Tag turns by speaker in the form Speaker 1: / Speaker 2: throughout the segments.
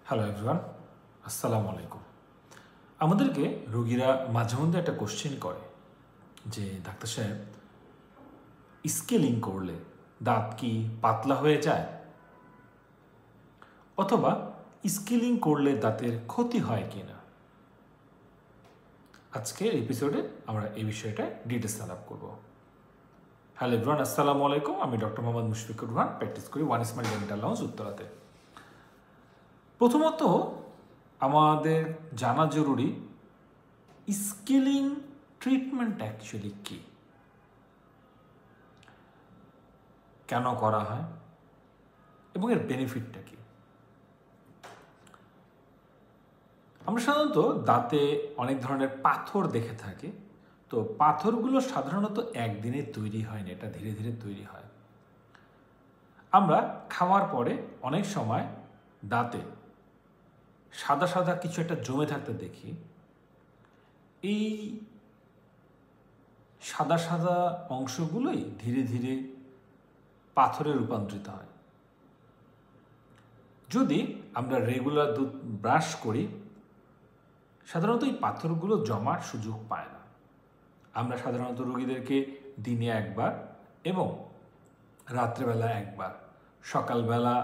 Speaker 1: Hello everyone, আসসালামু আলাইকুম। আমাদেরকে রোগীরা মাঝে মধ্যে একটা কোশ্চেন করে যে ডাক্তার সাহেব, স্কেলিং করলে দাঁত কি পাতলা হয়ে যায়, অথবা স্কেলিং করলে দাঁতের ক্ষতি হয় কিনা। আজকের এপিসোডে আমরা এই বিষয়টা ডিটেলস আলাপ করব। হ্যালো এভরিওয়ান, আসসালামু আলাইকুম। আমি ডক্টর মোহাম্মদ মুশফিকুর রহমান, প্র্যাকটিস করি ওয়ান স্মাইল ডেন্টাল লাউঞ্জ, উত্তরাতে। প্রথমত আমাদের জানা জরুরি স্কেলিং ট্রিটমেন্ট অ্যাকচুয়ালি কি, কেন করা হয় এবং এর বেনিফিটটা কি। আমরা সাধারণত দাঁতে অনেক ধরনের পাথর দেখে থাকি। তো পাথরগুলো সাধারণত একদিনে তৈরি হয় না, এটা ধীরে ধীরে তৈরি হয়। আমরা খাওয়ার পরে অনেক সময় দাঁতে সাদা সাদা কিছু একটা জমে থাকতে দেখি। এই সাদা সাদা অংশগুলোই ধীরে ধীরে পাথরে রূপান্তরিত হয়। যদি আমরা রেগুলার দুধ ব্রাশ করি, সাধারণত এই পাথরগুলো জমার সুযোগ পায় না। আমরা সাধারণত রোগীদেরকে দিনে একবার এবং রাত্রেবেলা একবার, সকালবেলা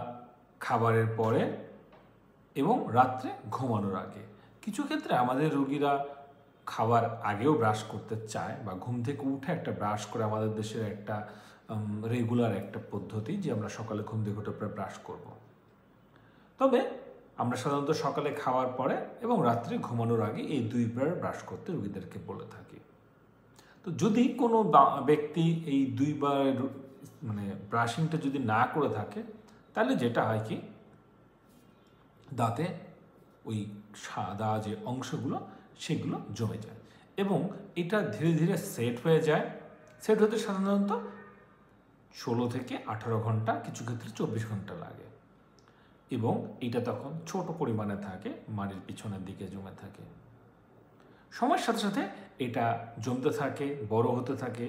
Speaker 1: খাবারের পরে এবং রাত্রে ঘুমানোর আগে, কিছু ক্ষেত্রে আমাদের রোগীরা খাবার আগেও ব্রাশ করতে চায় বা ঘুম থেকে উঠে একটা ব্রাশ করে, আমাদের দেশের একটা রেগুলার একটা পদ্ধতি যে আমরা সকালে ঘুম থেকে উঠে ব্রাশ করব। তবে আমরা সাধারণত সকালে খাওয়ার পরে এবং রাত্রে ঘুমানোর আগে এই দুইবার ব্রাশ করতে রোগীদেরকে বলে থাকি। তো যদি কোনো ব্যক্তি এই দুইবার ব্রাশিংটা যদি না করে থাকে, তাহলে যেটা হয় কি, দাঁতে ওই সাদা যে অংশগুলো সেগুলো জমে যায় এবং এটা ধীরে ধীরে সেট হয়ে যায়। সেট হতে সাধারণত 16 থেকে 18 ঘন্টা, কিছু ক্ষেত্রে 24 ঘন্টা লাগে এবং এটা তখন ছোট পরিমাণে থাকে, মাড়ির পিছনের দিকে জমে থাকে। সময়ের সাথে সাথে এটা জমতে থাকে, বড় হতে থাকে।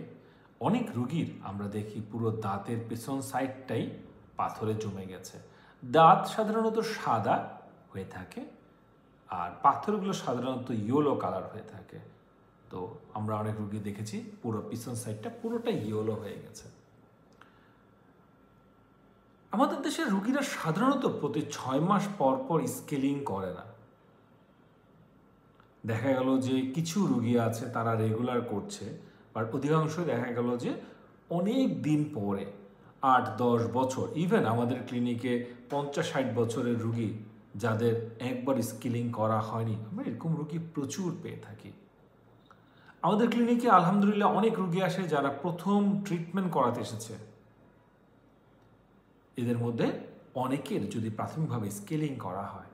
Speaker 1: অনেক রোগীর আমরা দেখি পুরো দাঁতের পেছন সাইডটাই পাথরে জমে গেছে। দাঁত সাধারণত সাদা হয়ে থাকে আর পাথরগুলো সাধারণত ইয়েলো কালার হয়ে থাকে। তো আমরা অনেক রোগী দেখেছি পুরো পিছন সাইডটা পুরোটা ইয়েলো হয়ে গেছে। আমাদের দেশের রোগীরা সাধারণত প্রতি 6 মাস পর পর স্কেলিং করে না। দেখা গেল যে কিছু রোগী আছে তারা রেগুলার করছে, বাট অধিকাংশই দেখা গেল যে অনেক দিন পরে, 8-10 বছর, ইভেন আমাদের ক্লিনিকে 50-60 বছরের রোগী যাদের একবার স্কেলিং করা হয়নি, আমরা এরকম রোগী প্রচুর পেয়ে থাকি। আমাদের ক্লিনিকে আলহামদুলিল্লাহ অনেক রোগী আসে যারা প্রথম ট্রিটমেন্ট করাতে এসেছে। এদের মধ্যে অনেকের যদি প্রাথমিকভাবে স্কেলিং করা হয়,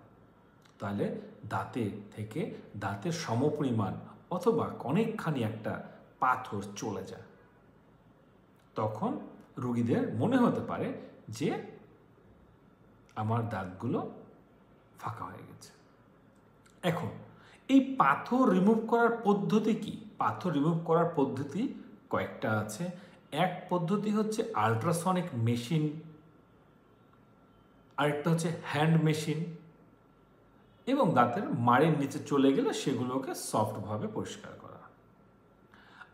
Speaker 1: তাহলে দাঁতের থেকে দাঁতের সমপরিমাণ অথবা অনেকখানি একটা পাথর চলে যায়। তখন রোগীদের মনে হতে পারে যে আমার দাঁতগুলো ফাঁকা হয়ে গেছে। এখন এই পাথর রিমুভ করার পদ্ধতি কি? পাথর রিমুভ করার পদ্ধতি কয়েকটা আছে। এক পদ্ধতি হচ্ছে আল্ট্রাসনিক মেশিন, আরেকটা হচ্ছে হ্যান্ড মেশিন, এবং দাঁতের মাড়ির নিচে চলে গেলে সেগুলোকে সফটভাবে পরিষ্কার করা।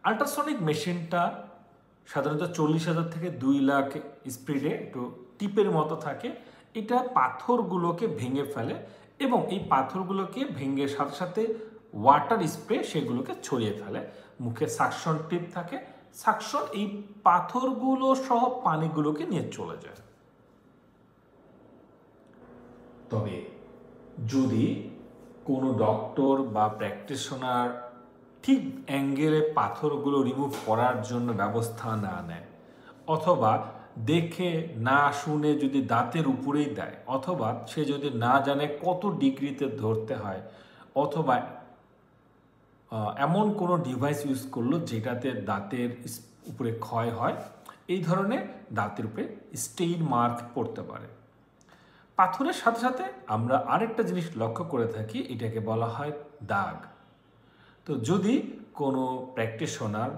Speaker 1: আল্ট্রাসনিক মেশিনটা সাধারণত 40,000 থেকে 2 লাখ স্পিডে একটু টিপের মতো থাকে। এটা পাথরগুলোকে ভেঙে ফেলে এবং এই পাথরগুলোকে ভেঙে সাথে সাথে ওয়াটার স্প্রে সেগুলোকে ছড়িয়ে ফেলে। মুখে সাকশন টিপ থাকে, সাকশন এই পাথরগুলো সহ পানিগুলোকে নিয়ে চলে যায়। তবে যদি কোনো ডক্টর বা প্র্যাকটিশনার ঠিক অ্যাঙ্গেলে পাথরগুলো রিমুভ করার জন্য ব্যবস্থা না নেয়, অথবা দেখে না শুনে যদি দাঁতের উপরেই দেয়, অথবা সে যদি না জানে কত ডিগ্রিতে ধরতে হয়, অথবা এমন কোনো ডিভাইস ইউজ করলো যেটাতে দাঁতের উপরে ক্ষয় হয়, এই ধরনের দাঁতের উপরে স্টেইন মার্ক পড়তে পারে। পাথরের সাথে সাথে আমরা আরেকটা জিনিস লক্ষ্য করে থাকি, এটাকে বলা হয় দাগ। তো যদি কোনো প্র্যাকটিশনার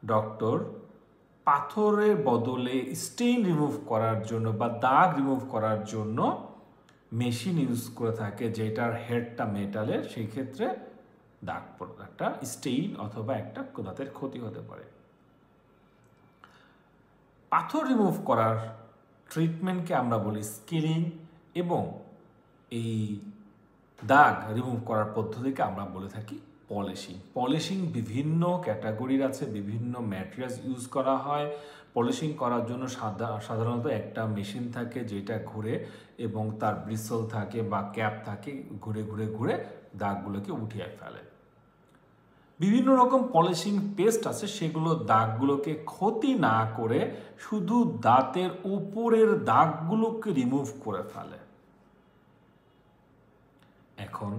Speaker 1: ডক্টর পাথরের বদলে স্টেইন রিমুভ করার জন্য বা দাগ রিমুভ করার জন্য মেশিন ইউজ করে থাকে যেটার হেডটা মেটালের, সেই ক্ষেত্রে দাগ একটা স্টেইন অথবা একটা দাঁতের ক্ষতি হতে পারে। পাথর রিমুভ করার ট্রিটমেন্টকে আমরা বলি স্কেলিং, এবং এই দাগ রিমুভ করার পদ্ধতিকে আমরা বলে থাকি পলিশিং। পলিশিং বিভিন্ন ক্যাটাগরির আছে, বিভিন্ন ম্যাটেরিয়ালস ইউজ করা হয়। পলিশিং করার জন্য সাধারণত একটা মেশিন থাকে যেটা ঘুরে এবং তার ব্রিসল থাকে বা ক্যাপ থাকে, ঘুরে ঘুরে ঘুরে দাগগুলোকে উঠিয়ে ফেলে। বিভিন্ন রকম পলিশিং পেস্ট আছে, সেগুলো দাগগুলোকে ক্ষতি না করে শুধু দাঁতের উপরের দাগগুলোকে রিমুভ করে ফেলে। এখন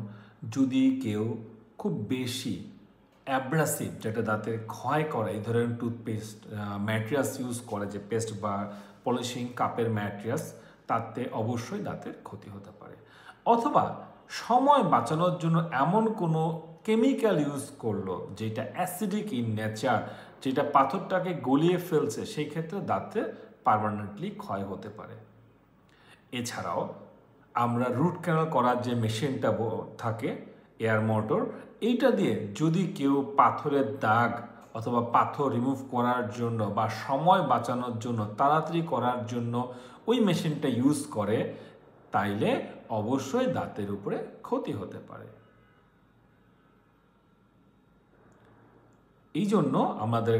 Speaker 1: যদি কেউ খুব বেশি অ্যাব্রাসিভ, যেটা দাঁতের ক্ষয় করে, এই ধরনের টুথপেস্ট ম্যাটেরিয়ালস ইউজ করে, যে পেস্ট বা পলিশিং কাপের ম্যাটেরিয়ালস, তাতে অবশ্যই দাঁতের ক্ষতি হতে পারে। অথবা সময় বাঁচানোর জন্য এমন কোনো কেমিক্যাল ইউজ করলো যেটা অ্যাসিডিক ইন নেচার, যেটা পাথরটাকে গলিয়ে ফেলছে, সেই ক্ষেত্রে দাঁতে পার্মানেন্টলি ক্ষয় হতে পারে। এছাড়াও আমরা রুট ক্যানাল করার যে মেশিনটা থাকে, এয়ার মোটর, এইটা দিয়ে যদি কেউ পাথরের দাগ অথবা পাথর রিমুভ করার জন্য বা সময় বাঁচানোর জন্য, তাড়াতাড়ি করার জন্য ওই মেশিনটা ইউজ করে, তাইলে অবশ্যই দাঁতের উপরে ক্ষতি হতে পারে। এই জন্য আমাদের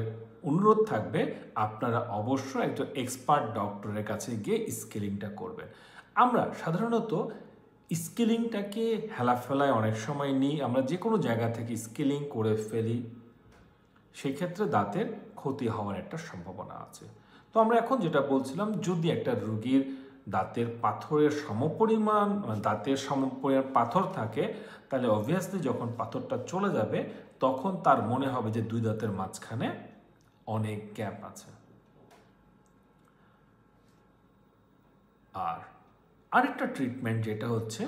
Speaker 1: অনুরোধ থাকবে, আপনারা অবশ্যই একজন এক্সপার্ট ডক্টরের কাছে গিয়ে স্কেলিংটা করবেন। আমরা সাধারণত স্কেলিংটাকে হেলাফেলায় অনেক সময় নিই, আমরা যে কোনো জায়গা থেকে স্কেলিং করে ফেলি, সেক্ষেত্রে দাঁতের ক্ষতি হওয়ার একটা সম্ভাবনা আছে। তো আমরা এখন যেটা বলছিলাম, যদি একটা রোগীর দাঁতের পাথরের সমপরিমাণ পাথর থাকে, তাহলে অবভিয়াসলি যখন পাথরটা চলে যাবে তখন তার মনে হবে যে দুই দাঁতের মাঝখানে অনেক গ্যাপ আছে। আর আরেকটা ট্রিটমেন্ট যেটা হচ্ছে,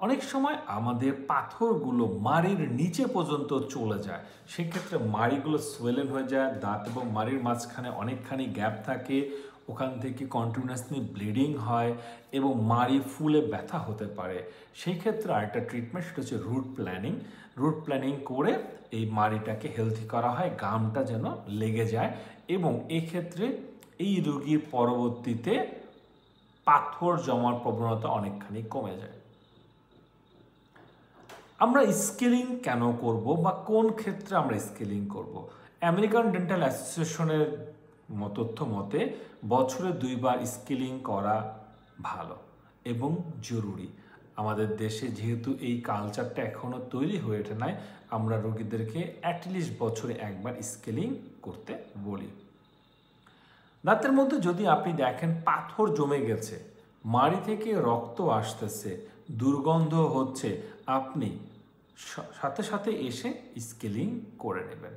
Speaker 1: অনেক সময় আমাদের পাথরগুলো মাড়ির নিচে পর্যন্ত চলে যায়, সেক্ষেত্রে মাড়িগুলো সোয়েলেন হয়ে যায়, দাঁত এবং মাড়ির মাঝখানে অনেকখানি গ্যাপ থাকে, ওখান থেকে কন্টিনিউয়াসলি ব্লিডিং হয় এবং মাড়ি ফুলে ব্যথা হতে পারে। সেই ক্ষেত্রে আরেকটা ট্রিটমেন্ট, সেটা হচ্ছে রুট প্ল্যানিং। রুট প্ল্যানিং করে এই মাড়িটাকে হেলথি করা হয়, গামটা যেন লেগে যায়, এবং এক্ষেত্রে এই রোগীর পরবর্তীতে পাথর জমার প্রবণতা অনেকখানি কমে যায়। আমরা স্কেলিং কেন করব বা কোন ক্ষেত্রে আমরা স্কেলিং করব? আমেরিকান ডেন্টাল অ্যাসোসিয়েশনের তথ্য মতে বছরে 2 বার স্কেলিং করা ভালো এবং জরুরি। আমাদের দেশে যেহেতু এই কালচারটা এখনও তৈরি হয়ে ওঠে নাই, আমরা রোগীদেরকে অ্যাটলিস্ট বছরে 1 বার স্কেলিং করতে বলি। দাঁতের মধ্যে যদি আপনি দেখেন পাথর জমে গেছে, মাড়ি থেকে রক্ত আসতেছে, দুর্গন্ধ হচ্ছে, আপনি সাথে সাথে এসে স্কেলিং করে নেবেন।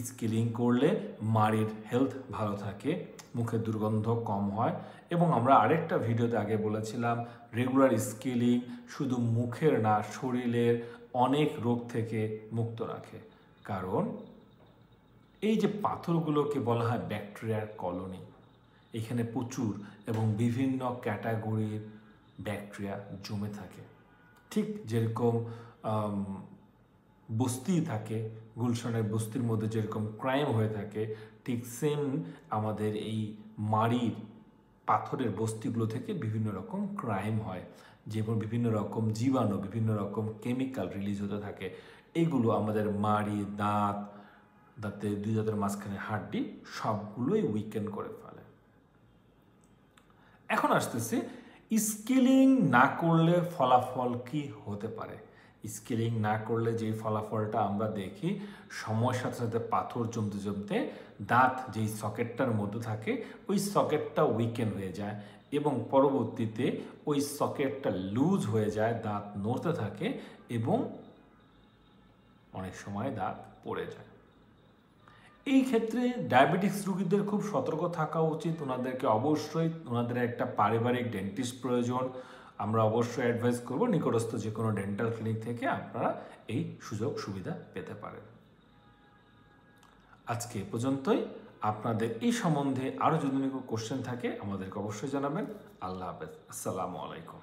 Speaker 1: স্কেলিং করলে মাড়ির হেলথ ভালো থাকে, মুখের দুর্গন্ধ কম হয়, এবং আমরা আরেকটা ভিডিওতে আগে বলেছিলাম, রেগুলার স্কেলিং শুধু মুখের না, শরীরের অনেক রোগ থেকে মুক্ত রাখে। কারণ এই যে পাথরগুলোকে বলা হয় ব্যাকটেরিয়ার কলোনি, এখানে প্রচুর এবং বিভিন্ন ক্যাটাগরির ব্যাকটেরিয়া জমে থাকে। ঠিক যেরকম বস্তি থাকে, গুলশানের বস্তির মধ্যে যেরকম ক্রাইম হয়ে থাকে, ঠিক সেম আমাদের এই মাড়ির পাথরের বস্তিগুলো থেকে বিভিন্ন রকম ক্রাইম হয়, যেমন বিভিন্ন রকম জীবাণু, বিভিন্ন রকম কেমিক্যাল রিলিজ হতে থাকে। এগুলো আমাদের মাড়ি, দাঁতের 2 দাঁতের মাঝখানে হাড্ডি সবগুলোই উইকেন্ড করে ফেলে। এখন আসতেছে স্কেলিং না করলে ফলাফল কি হতে পারে। স্কেলিং না করলে যে ফলাফলটা আমরা দেখি, সময়ের সাথে সাথে পাথর জমতে জমতে দাঁত যেই সকেটটার মধ্যে থাকে, ওই সকেটটা উইকেন্ড হয়ে যায় এবং পরবর্তীতে ওই সকেটটা লুজ হয়ে যায়, দাঁত নড়তে থাকে এবং অনেক সময় দাঁত পড়ে যায়। এই ক্ষেত্রে ডায়াবেটিক্স রোগীদের খুব সতর্ক থাকা উচিত। ওনাদেরকে অবশ্যই ওনাদের একটা পারিবারিক ডেন্টিস্ট প্রয়োজন। আমরা অবশ্যই অ্যাডভাইস করব নিকটস্থ যে কোনো ডেন্টাল ক্লিনিক থেকে আপনারা এই সুযোগ সুবিধা পেতে পারেন। আজকে এ পর্যন্তই। আপনাদের এই সম্বন্ধে আরও যদি কোনো কোশ্চেন থাকে আমাদেরকে অবশ্যই জানাবেন। আল্লাহ হাফেজ, আসসালামু আলাইকুম।